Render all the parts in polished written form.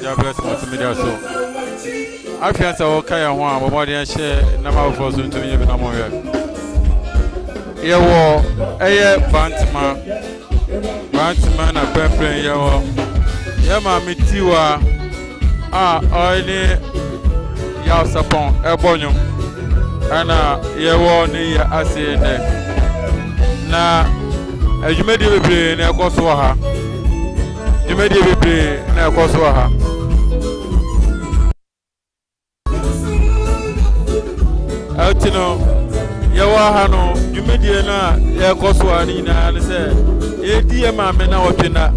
Jahbless multimedia so. I feel so okay and one, but more than share number of us into me even more. Yewo, Bantema na pepper yewo. Maame Tiwaa oili ya sapon ebonyo. Ana yewo ni ya asine. Na ejumedi bebre na ekoso ha. Jumedi bebre na ekoso ha. Altino yawa hano jumedi na ekoso ani na se edi maame na wotena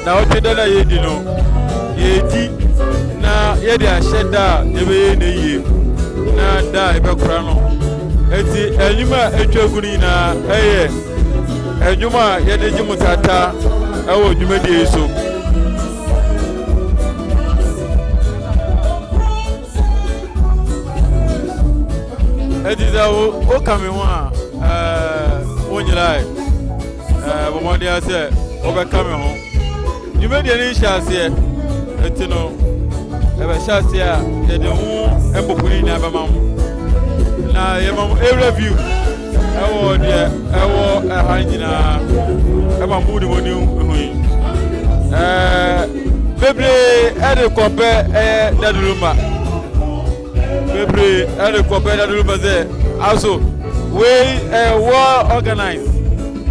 na wotena na yedi no yedi na yedi asheda ebe na yi na da ebe kura no eti enyuma etwaguni na eye enyuma yedi jimutata ewo jumedi so eti da o kame ho wonyrai bomodi ase o be kame ho jumedi ni shase eti no ebe shasi a ye de hu embokuni na ba mam na ye mam a review ewo de ewo ha nyina e ma mu de woni hu bebre e de kope daduluma bebre e de kope daduluma ze also we well organized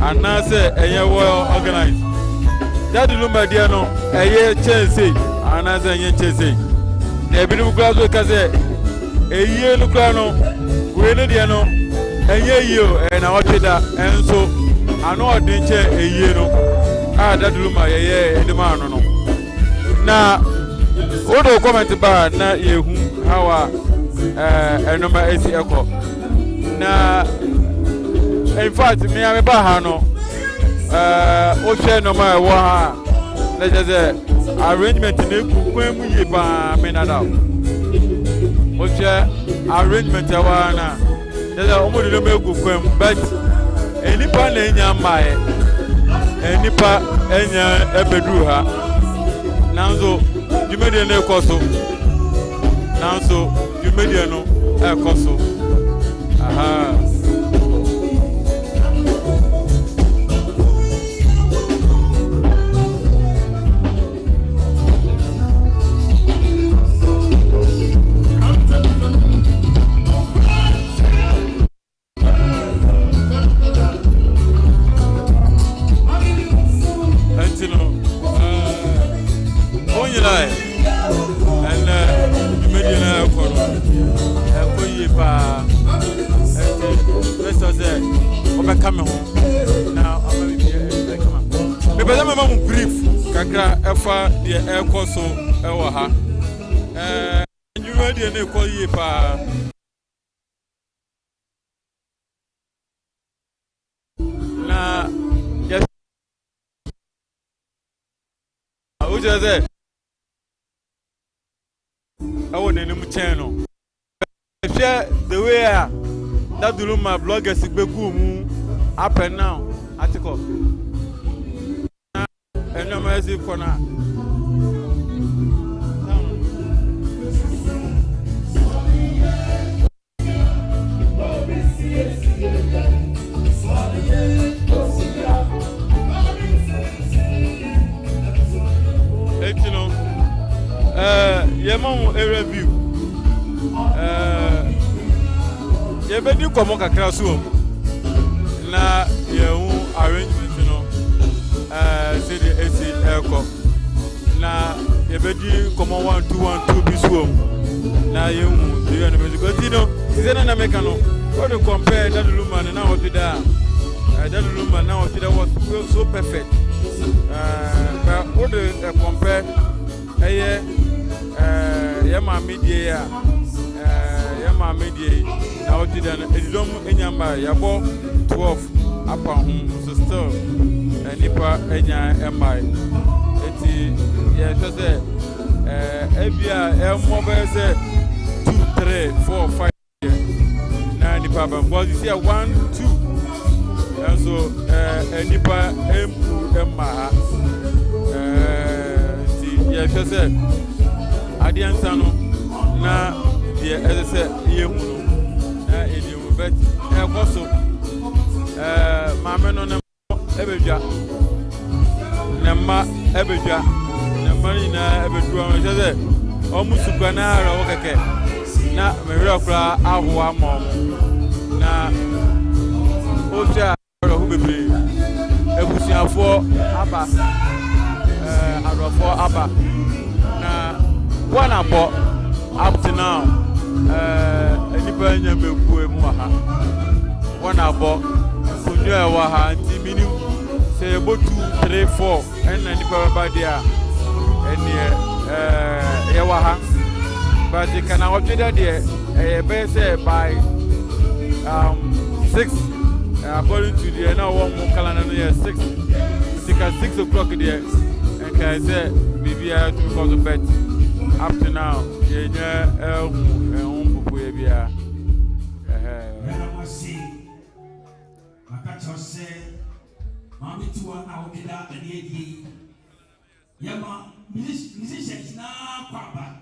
and now say well organized daduluma dia no chance and as a chance e bi no kura so ka say eye no kura no we ne dia no yio na watweda enso ano odin che eye no daduluma edema no na odo comment ba na yehu hawa enoma esi eko na in fact me am ba ha no o hwe no ma wo ha na je arrangement na ekukwan mu ye ba me na da o hwe arrangement wa na je o mo de me ekukwan but enipa na enya mae enipa enya ebedu ha nanzo jumedie na ekoso nanzo jumedie no ekoso aha efa de ekoso ewo ha nyuwe de na ekoyi pa na yes uje ze awo ne nim chen no share the way that Duluma bloggers gbegu mu up and now article no mercy corner. Yemon a review. Yebedi komo kakra so. Na yehu arrangement no. Say the AC airco. Na yebedi komo 1-2-1-2 bisuom. Na yehu the music. Because you know, is na make no. What to compare that Luma and now what that? That Luma now what was so perfect. But what to compare? Maame Tiwaa Maame Tiwaa na oti dan edidom enyamba yabo 12 apa hom so still nipa enya emai eti ye so say ebia emo be say 2 3 4 5 na nipa ban boys you see 1 2 and so nipa empu emma eti ye so say adiansa no na ye ese yehu no na edimu bet ekoso maame no na ebedwa na ma ebedwa na mari na ebedu o se omusuka na ara wo keke na mewira kura ahoa ma na oja ro hu bebre ebusiafo aba arofo aba na one up to now, anybody may go Muha. One abo, Punya Waha, Timinu, say about 2, 3, 4, and anybody by there, and Yawaha. But you can watch it there, base by 6, according to the now one more calendar 6. It's at 6 o'clock there, and can I say, maybe I have to go to bed. Up to now, yeah, Maame Tiwaa na okida aniedi yema musicians na kwaba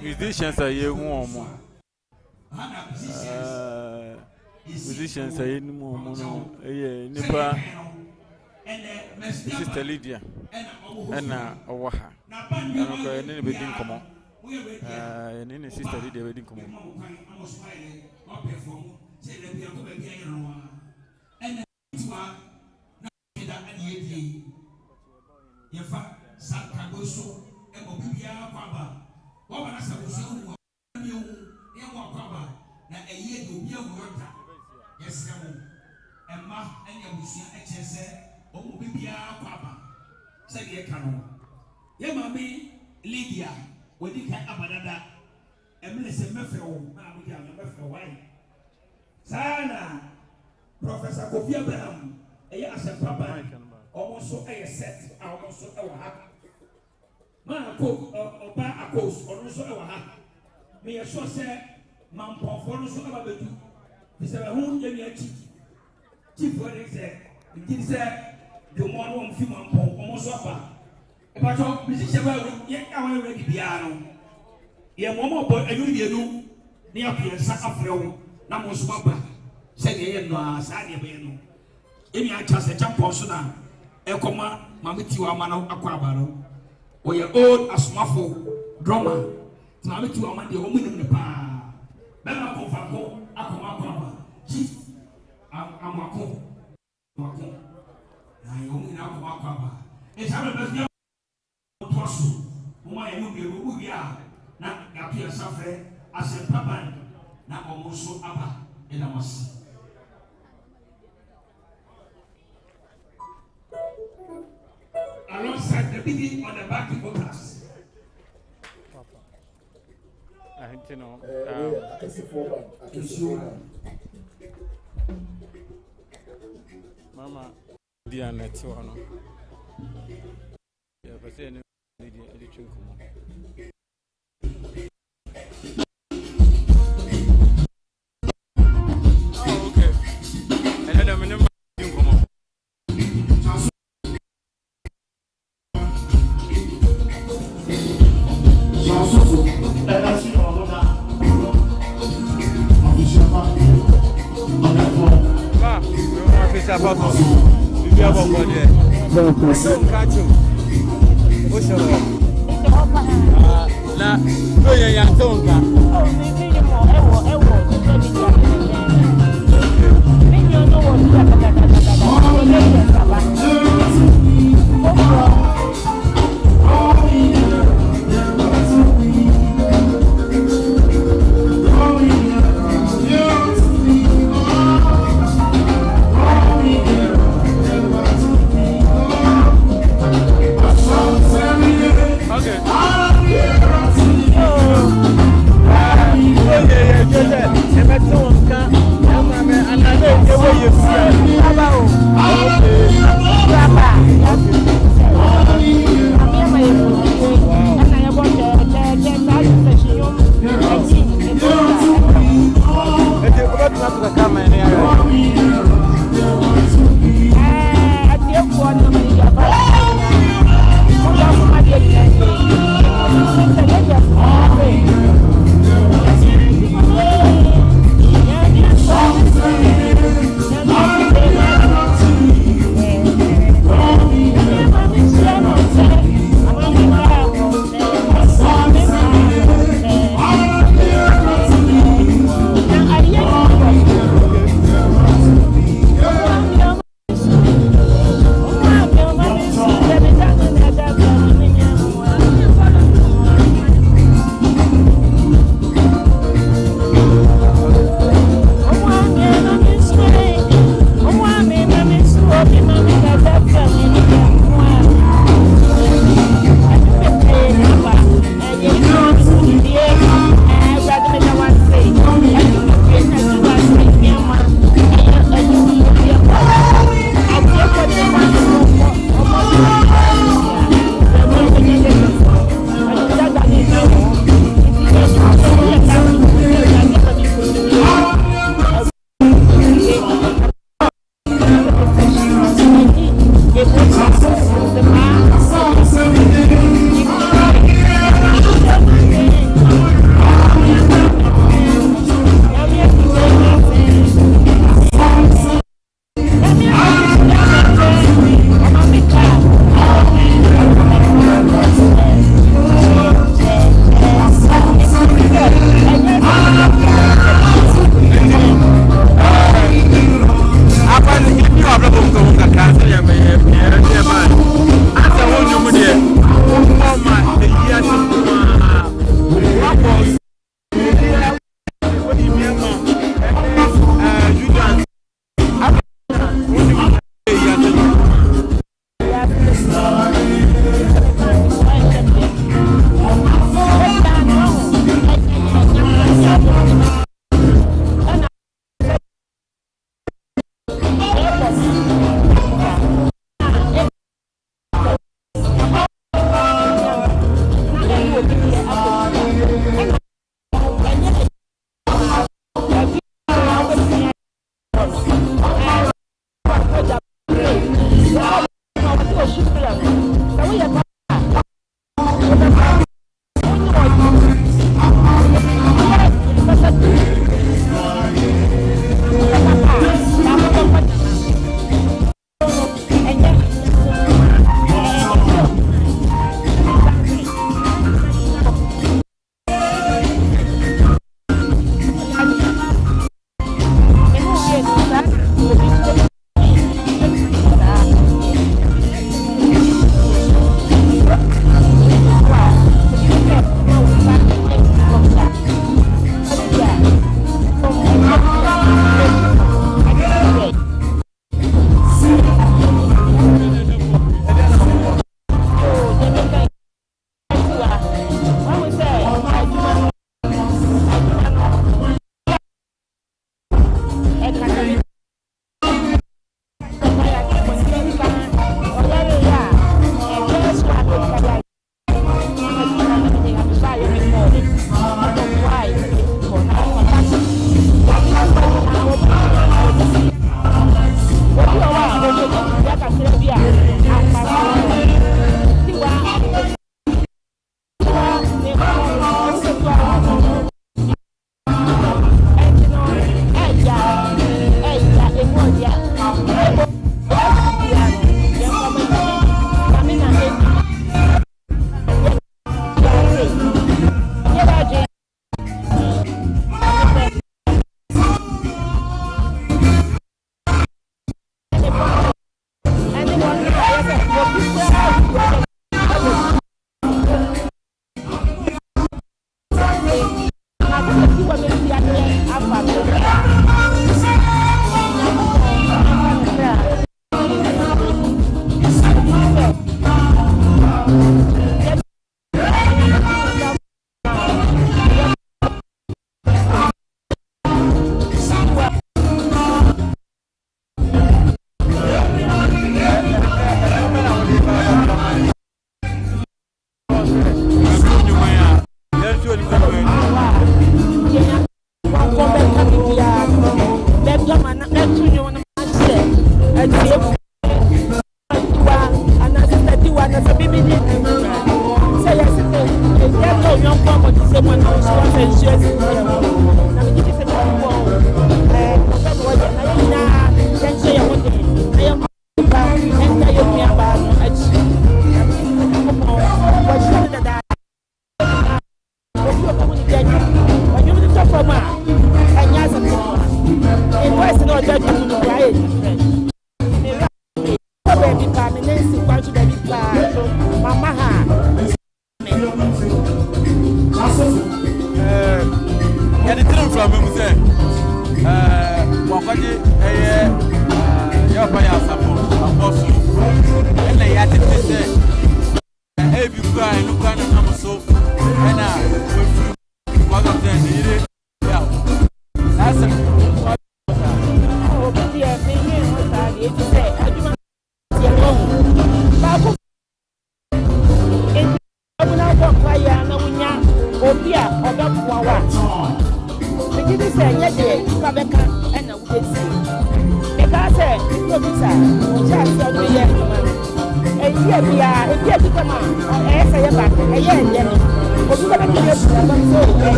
musicians are you more. Musicians are in more. Nipa. Sister Lydia. And Owaha. And then we didn't come on. And then Sister Lydia we didn't come on. Yefa Sankagoso e mo bibia kwaba wo ba na sabusu wo ni wo e mo kwaba na eye de obi awurota yesra mo emma enya busia e chese o mo bibia kwaba se de ka no ye mami Lydia wodi ka abadada emle se mefe wo na mo dia mefe wai sana Professor Kofi Abraham eye asempaba almost a set, almost a wahak. Man, Oba Akos, almost a wahak. May a so say, Mampo, for so about the two. He said, whom you chief, what he said, he said, the one whom few Mampo, almost over. But Mrs. Yet I will ready piano. Yet one more boy, and you do near Piazza Afro, Namos Papa, said the no, Sanya Beno. Any chance a jump on Ekoma Maame Tiwaa mano akwaba no oye old asmafo drummer Maame Tiwaa man de omunim ne pa be ma ko fa ko akoma akwaba chief amako amako na yo omunim akoma akwaba e sabe be toaso uma ye no be ru bia na ya pia safre asempaban na omoso aba ina masi alongside the beating on the back vocals. I think you know. Mama, Diana Tiwaa. Yeah, but then the oh, okay. And then I'm in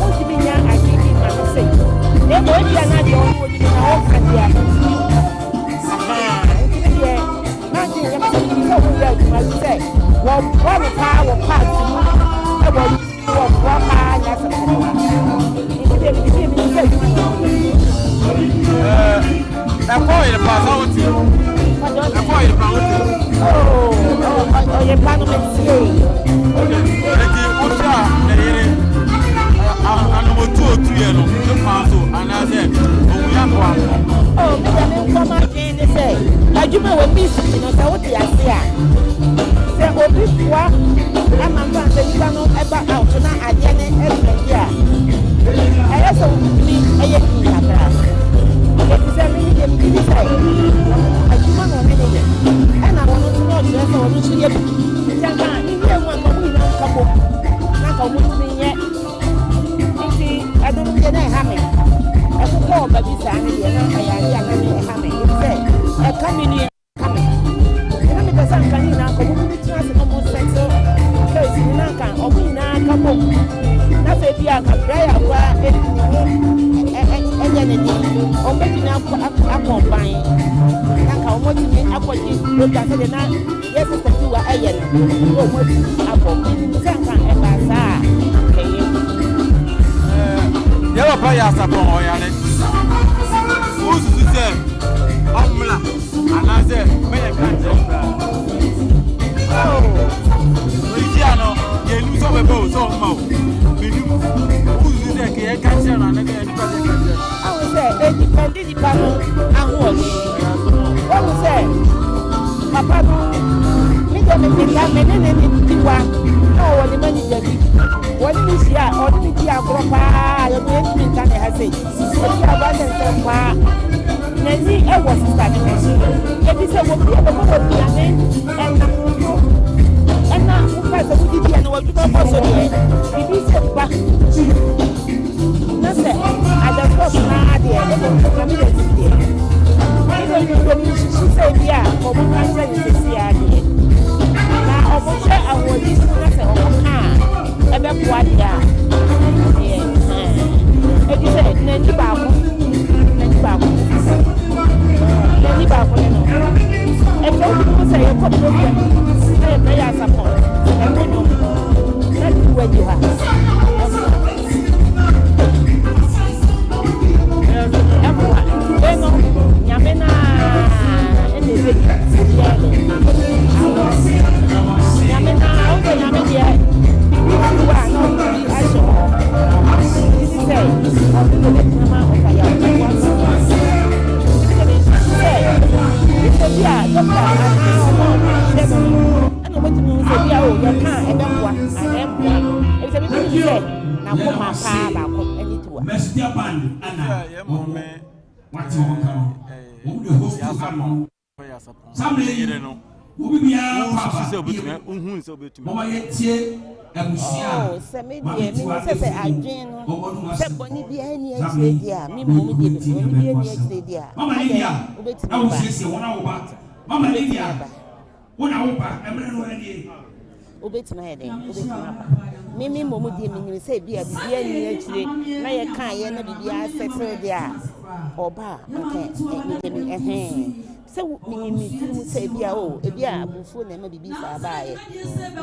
Obi Obi si no say what you say say obi kwa ama mfa say you no eba out na ade ne every year I also me eye ki kakra e say me dey me say ajuma no me dey e na wono to no say so wono so ye bi jama ni ye nwa ko mu na ka bo na ka mu ni ye nti adonu de na ha me e ko ba bi sa ne ye na ayari ana ni ha me say e ka mi ni ka me na me pesa kan ni na ko mu ni tira se no mo sense case ni na kan o mu na ka bo na fe bi aka bra ya kwa enye ne ni o be bi na akomban na ka o mo ti ni akwaji o da se na yes sister Tiwa eye no o mo ti abo ni se kan e ba sa keye ya wa pa ya sapon o ya ne usu se omla anaze me ya kan je bra oh itiano ye nu so be bo so ma o binu usu se ke ya kan je na ke ni pa je kan je awu se e depend di pa no ahu ni o se papa no mi de me ya me ne Tiwa no wo ni mani jadi woni ni sia o ni ti agro pa ya me ni kan ha sei o ti aba den se pa nani e wo sister ni e bi se wo bi e ko wo bi ane en na wo pa se wo di dia no wo bi ko so de e bi se pa na se ada ko na ade e ko na mi de di e ko ni shi se dia ko mo kan se ni se ade na o mo se awodi na se o mo kan e be ko ade a e di se nani ba ko nani ba ko no e ko mo se e ko program e be ya support e ko no na ti waji ha bueno nyamena ene be nyamena o de nyamena wa no aso this is say o de nyama o ka ya wa say bia doctor ana mo timi say bia o ya kan e be bua e say bi say na ko ma pa ba ko eni Tiwa Mestia band ana ya mo me wati won kan o de host program samle no wo bibia papa se obetumi unhu se obetumi mo ye tie abusia oh se me die me se adwen no se boni bia ni akire dia me mo me die boni bia ni akire dia mama Lydia obetumi awu sese wona wo ba mama Lydia wona wo ba emre no ani obetumi ede obetumi aba mimi mo mu die me se bia bia ni akire na ye kan ye na bibia settle dia oba okay me se mi timu se bia o e bia abufu na ma bibi sa ba ye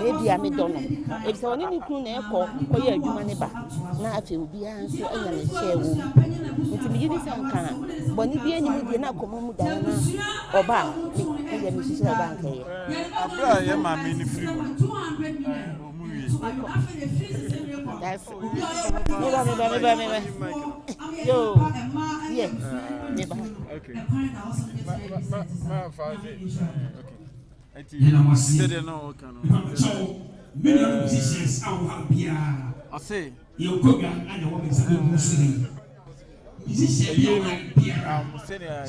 e bia me do no e se woni ni kun na e ko ye adwuma ne ba na afi obi an so anya ne share wo nti mi yidi san kan boni bia ni mi die na ko mu da na oba mi ye mi sisi ba nka ye abra ye ma me ni free o mu wie that's me yo yeah me ba okay ma faze okay enti sede no kanu musicians awu ha bia I say you koga and wo be say musician you bia sede ya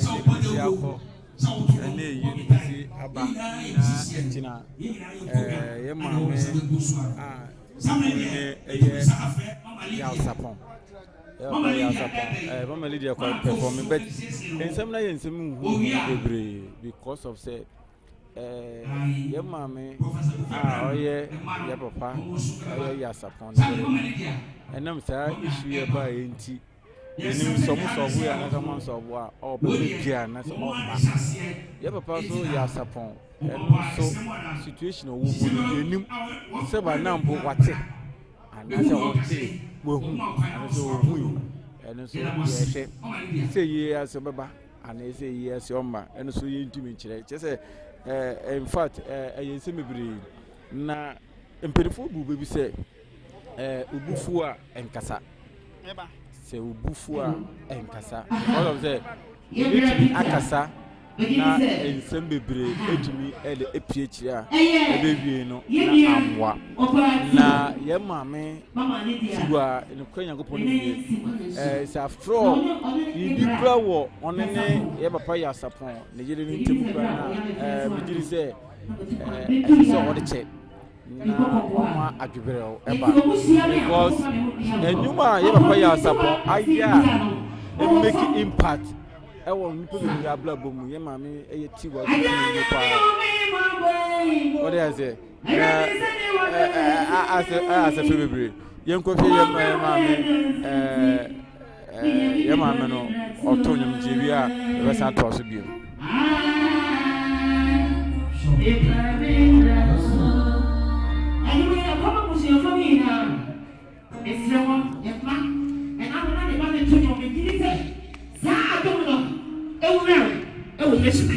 yako ene yi aba na tina ye ma me ya sapon Mama Lydia quite performing, but in some way, in some because of say, your mammy, oh, yeah, your papa, oh, yes, upon and I'm sorry, issue by NT. And some of we are not a month of war or baby piano, your papa, so yes, upon and so situational woman, several number what's it. And as I want to say, and so we and so yes, say yes, Baba, and they say yes, Yoma, and so you intimate. Just say, in fact, I say, maybe na imperial baby say, Ubufua and Cassa. Say Ubufua and Cassa. All of the Akasa na ensem bebre etumi ele epiechiri a ebewie no na amwa na ye maame Tiwaa ne kwanya gopon ne sa fro ibi kra wo onene ye papa ya sapon ne yire ni ntemu kra na bigiri se so what the na ma agibere eba because enyuma ye papa ya sapon aya e make impact e won nipa be ya bla bomu ye maame e Tiwaa ni pa what dey say as a February yen ko fe ye maame ye maame no otonyum jibi a e sa to so bi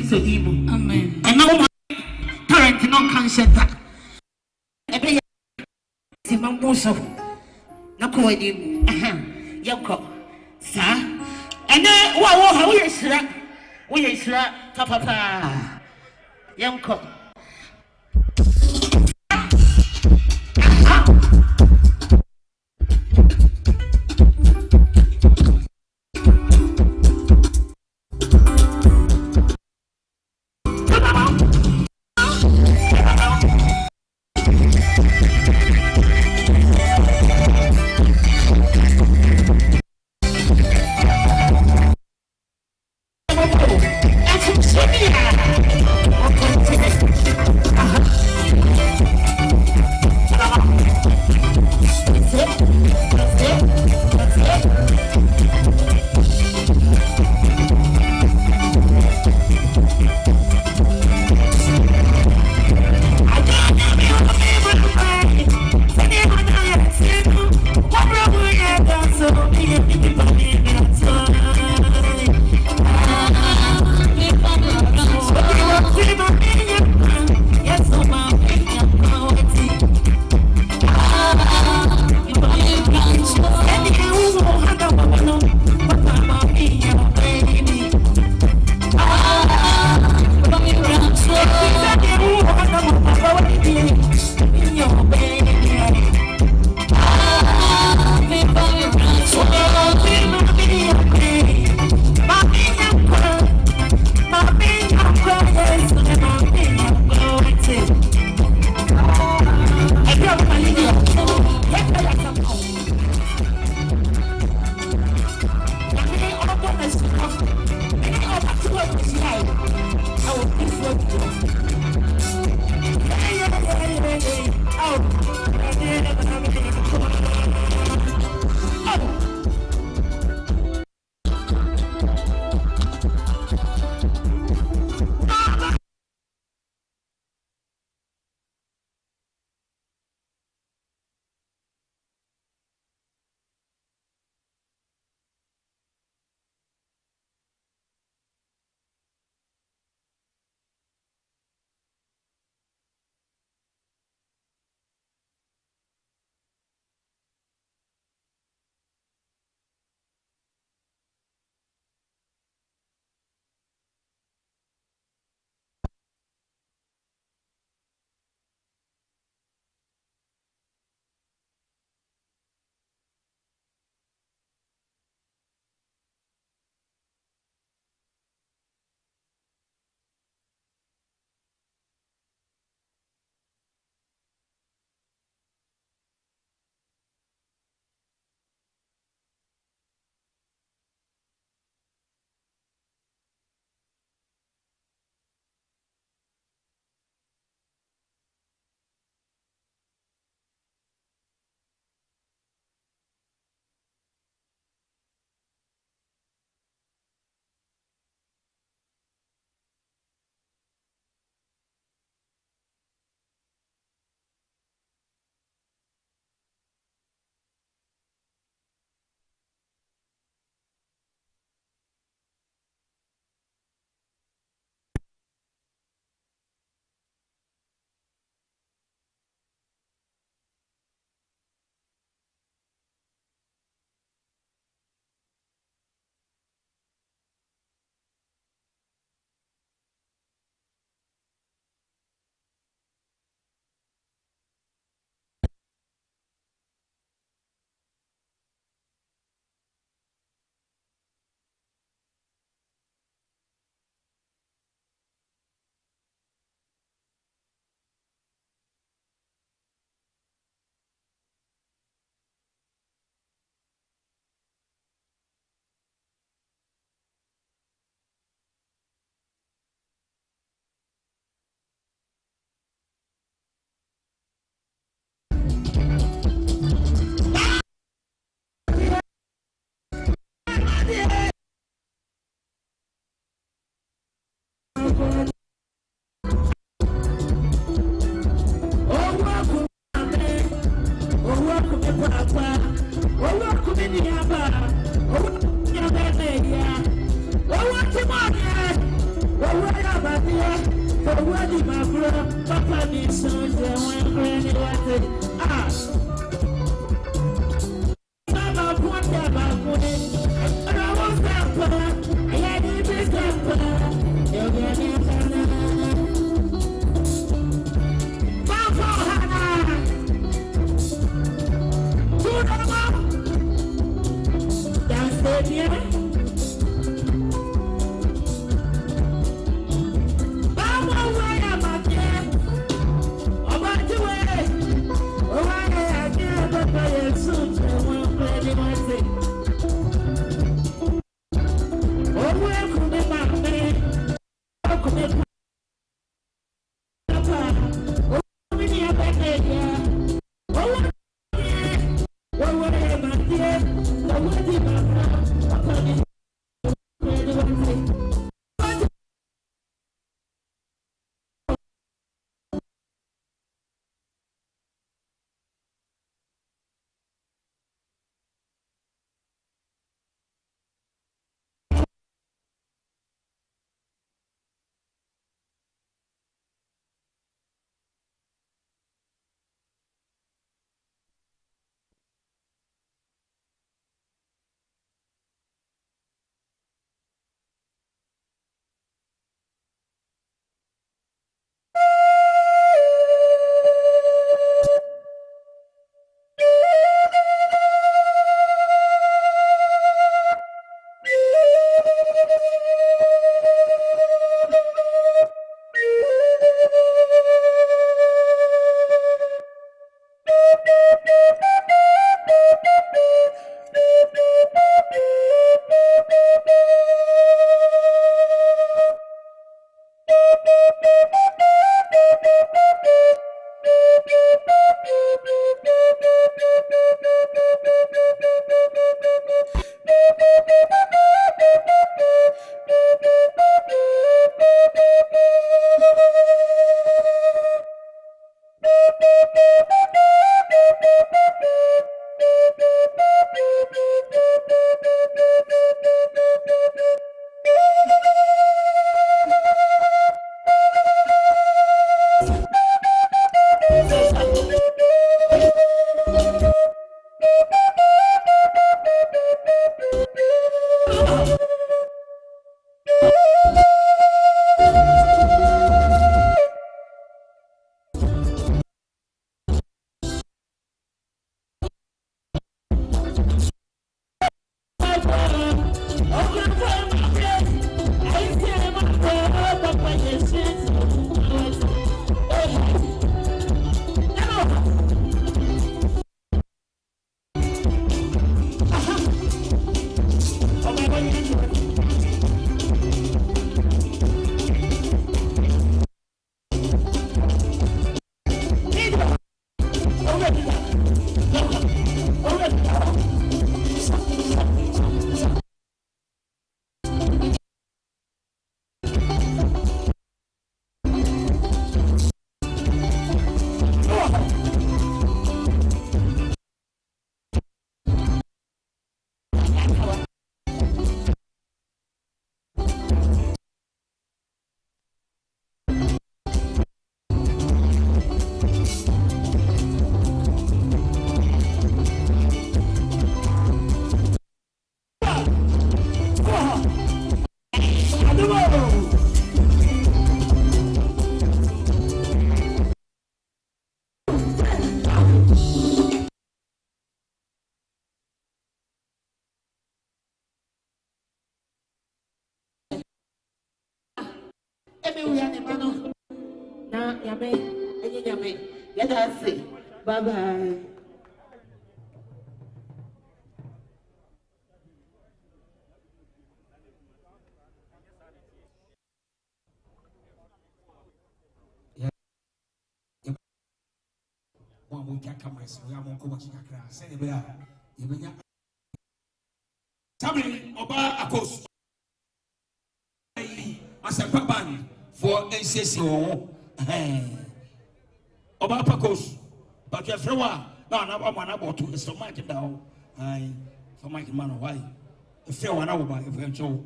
Amen. And now parent no can shed that. Ebe simamboso na ko edi yako sa ene wa wo yesira papa yanko Let us see. Bye bye. family Oba Akos Asempa Band for NCC Oba Pakos, but your friend no, I'm one about to the stomach down. I for my man, why? The fair one over eventual.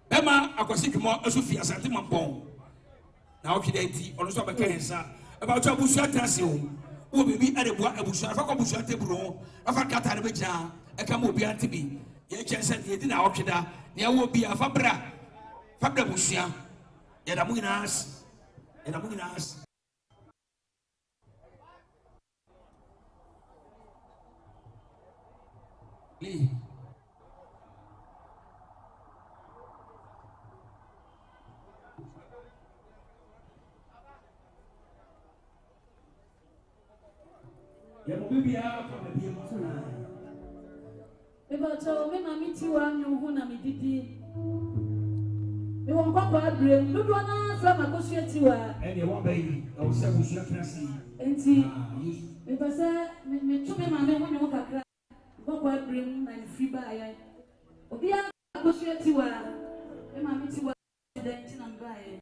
Emma, I was thinking more as if you are something bone. Now, Kidenti, or so about your bush attention. Who will be at a bush, I forgot bush at the bro, I forgot a bit down, I come be anti me. Ye chance at the dinner option, there will be a fabra bushia, yet I'm going to ask, and I'm going to ask. Lee. Ebacho me Maame Tiwaa nyu na me didi. Me won kwakwa abrem dodo na fra makosua Tiwaa. E won bayi, o se busua klasi. Enti me pese me tu me Maame won nyu kakra. Kwakwa abrem na free ba ayan. Obi a makosua Tiwaa. Me Maame Tiwaa denti na ba ayan.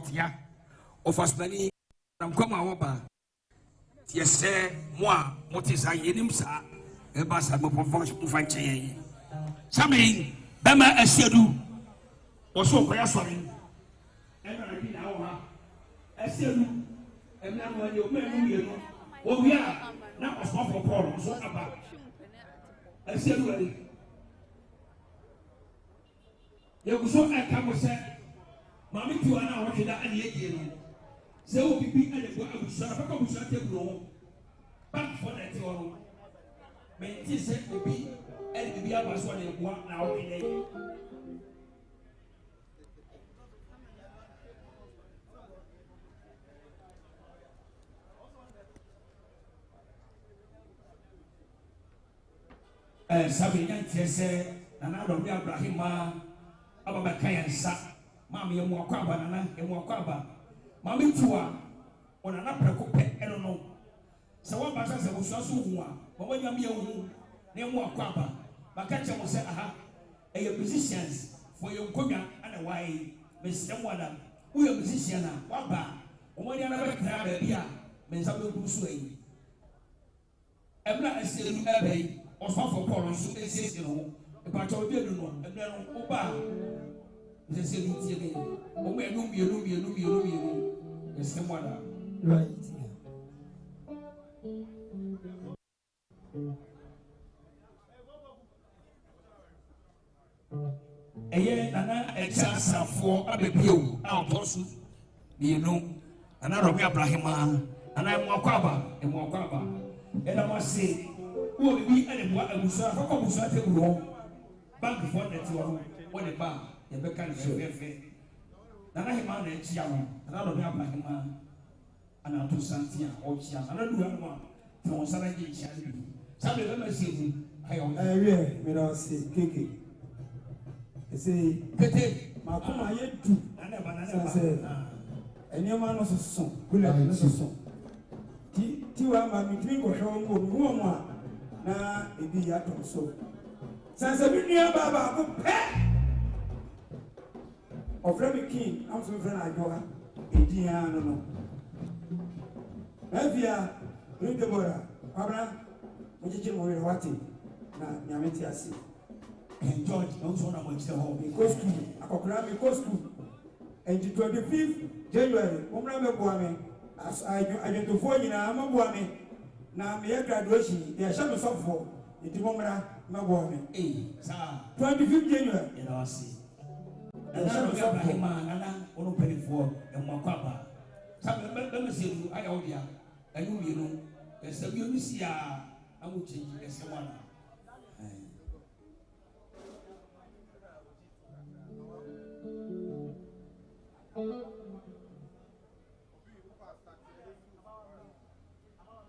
tia of us many I'm come over. Yes, sir, moi, what is I in him, sir? A bass had more performance to find change. Something, Bama as you do, or so by us one. And I did our as you do, and now when you may know, oh, we are not a small problem, so about as you do. You go so I come say, Maame Tiwaa na wɔhwɛ da ane yɛdie no. Sɛ wo bibi ane bo abusua, papa abusua table ho. Back for that one. Me ti sɛ obi ane bibi aba so ane boa na wɔhwɛ dɛ. Sabi nyantie sɛ nana dɔm bi Abrahima Ababa Kayansa, Mammy and Mwakaba, and Mwakaba, Maame Tiwaa, on an upper cope, I don't know. So what matters was also one, but when you're young, near Mwakaba, Bakacha was said, aha, a musicians for your Koga and a why, Miss Yamwana, who are musician, Waba, or when you're never crab a beer, Miss Abu Busway. Ebla is still Abbey, or for Paul, so they say, you know. About our building one, and then Oba. They say, oh, we are no me, yes, someone. Right. A year, Nana, a chance for a baby, our person, you know, another Abraham, and I'm Wakaba, and Wakaba. And I must say, who will be any what I was wrong. Bank for that one, what a bar, the Becan Chevy. Nana Himan and Chiam, another Abraham, and I'll do something, or Chiam, another one from Sarah. Some of them say, I really, we don't say, Kiki. They say, Kate, Makuma yet too, and I say, and your man was a son, good as a son. Tiwa, my drink or show one, now it be yet so. Sansabinia Baba, of Remy King, I'm so friend I go, Indiana. Evia, read the border, Abra, which you will watch it. Now, Yametiasi. And George, also on the home, because to Akokrami Costu. And the 25th January, Omrame Boame, as I identify in Amabuame, now mere graduation, they are shut us off for it. Magwami. 25th January. You know, I see. And I don't have a man, and I'm opening for a Mwakaba. Some members say, I owe you, and you know, there's a Unisia, I will change it as one.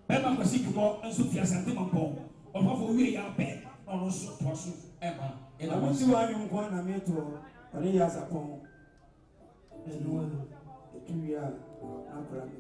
Emma was sick and Sophia Santimampo, or what we are bed. Also, possible ever. And I want to want one I made to Arias upon and one, the 2 year Abraham.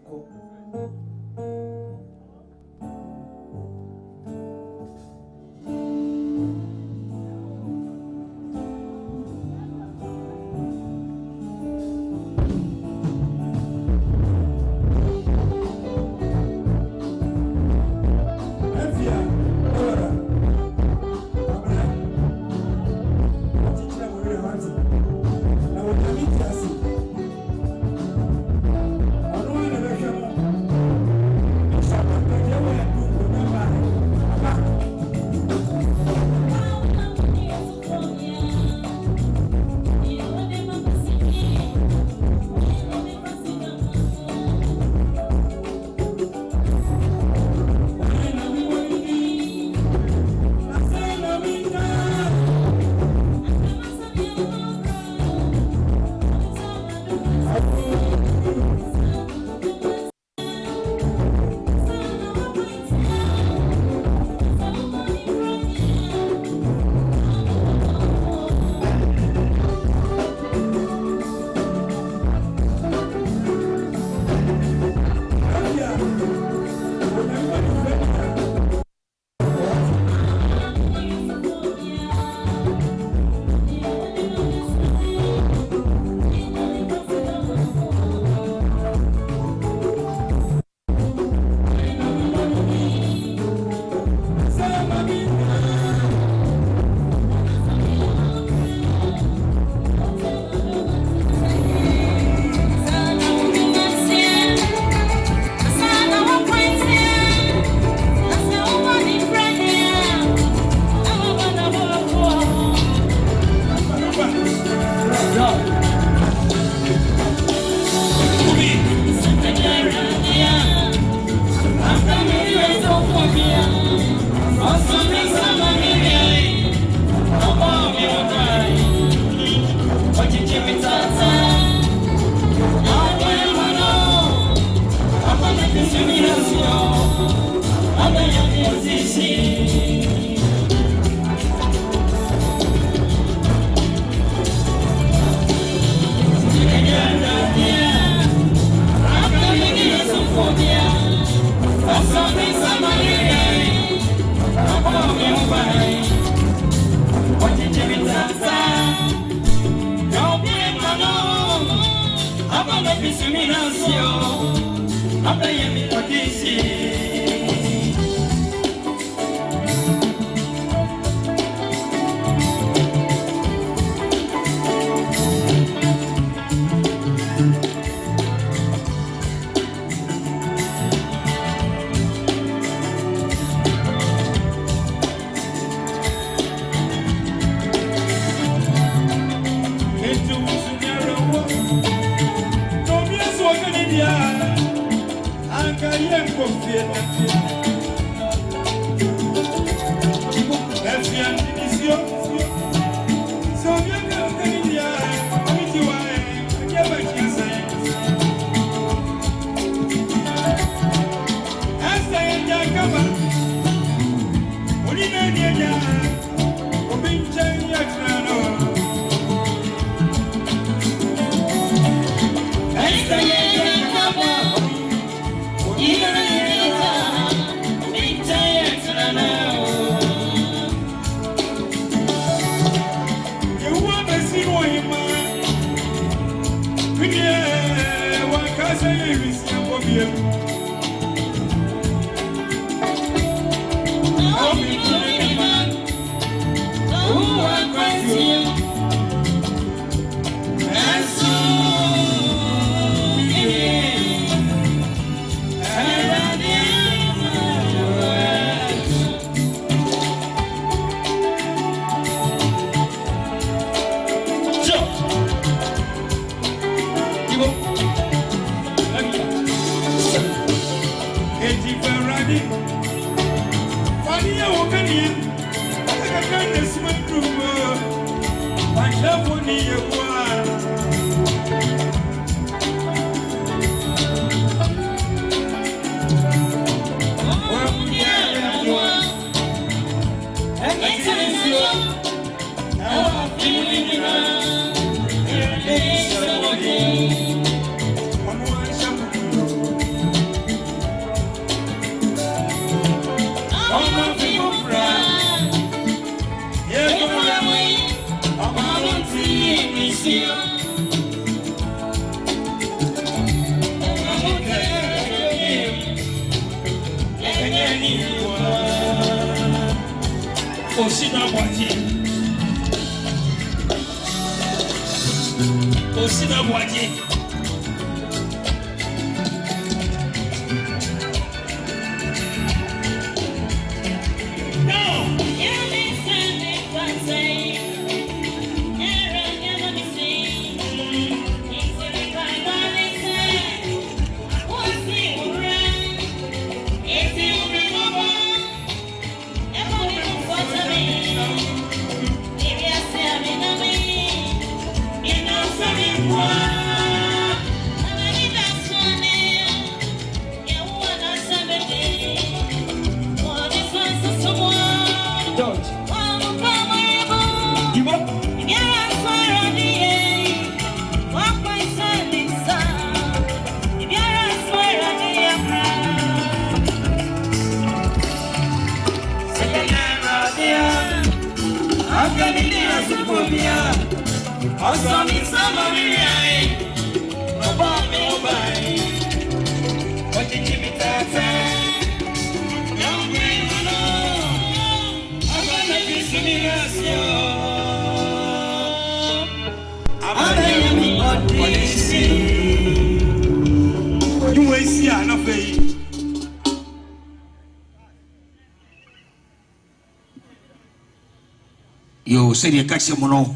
Yo said you catch him no.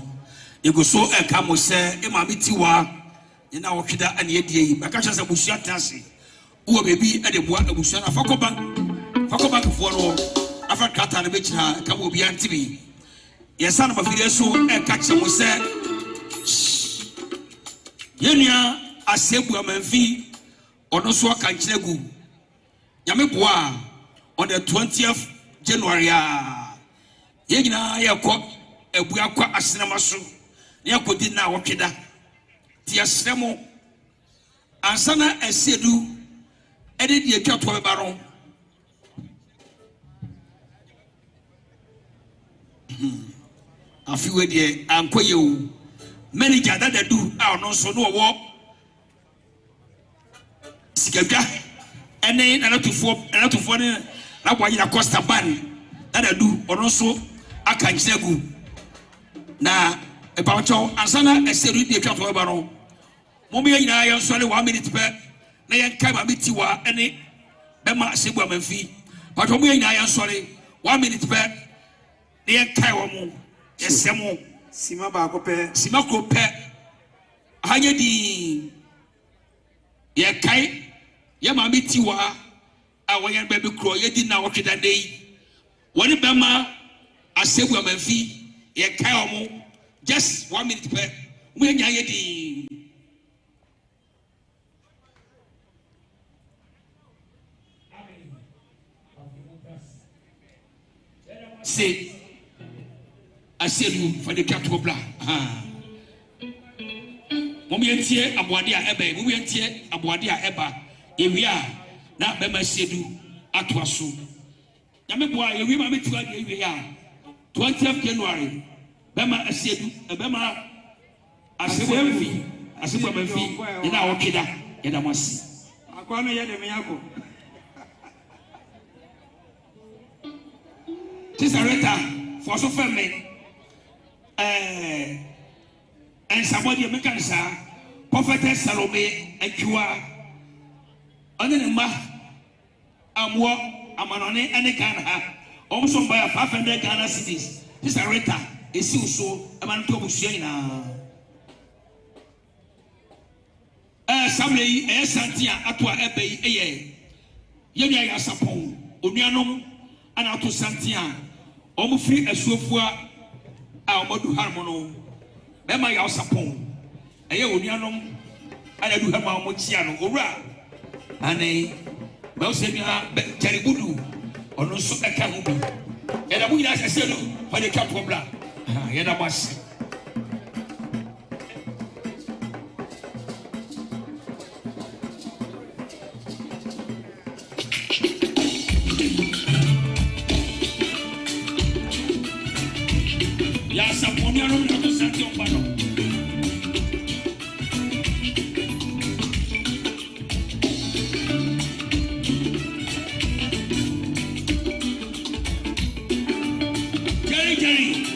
You go so a camo say, Maame Tiwaa, you know, Kida and Yedi, I catch us a bushia tassy. Who baby at the one of Bushana Fakobank for all. After Kata and Bitch, come will be on TV. Yes, son of a video so a catch him say, Yenya, I say, Buamanfi, or no so can chegu. Yamepua on the 20th January. Yegina Yako. Ebuakwa asinamaso ne akodi na wotweda ti asremo ansana esedu ede die twato bebaron afiwe die ankoye o manager dadadu a ono so no wo Sikabia ene na natufo ne na boyira Costa Ban na du ono so aka nkyegu na epacho ansana eseru di etwa to ba no momo yina ya nsole 1 minute pe na yenkai Maame Tiwaa ene bema sebu amanfi pacho mo yina ya nsole 1 minute pe na yenkai wo mo yesemo Sima ba ko pe hanye di yekai ya Maame Tiwaa a woyen bebe kro yedi na wotweda nei woni bema asebu amanfi yekai wo mo just 1 minute pe mo yenya yedi c'est aseru for the cattle bla mo mientie aboade a eba mo mientie aboade a eba ewia na be ma sedu ato aso nyame boa ewi Maame Tiwaa de ewia 20th January be ma asedu be ma asebu amanfi ina wotweda yeda mosi akwa no ye de me yako Tisareta for so family and somebody make sa prophetess Salome Tiwaa ane ne ma amwo amanone ene Ghana ha omso mba 500 Ghana cedis Tisareta esi uso amanto obusuo ina samle santia atwa ebei eye yenya ya sapon onuanom ana ato santia omo free asuofua a omodu harmono be ma ya osapon eye onuanom ana du hama omo chia no owura ane be osebia jaribudu ono so eka ho bi e da mu ina sese no for the cap problem ye da bas ya saponi aro na to santi o pano Jerry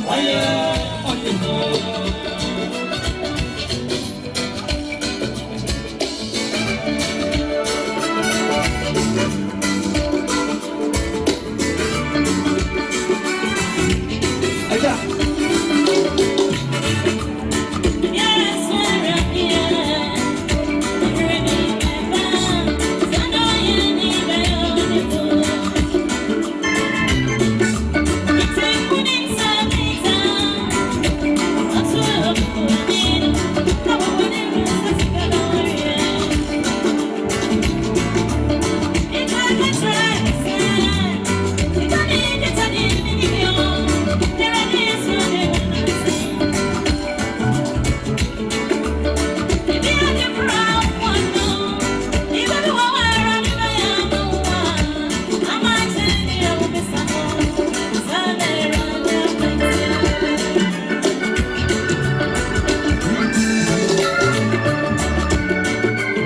Why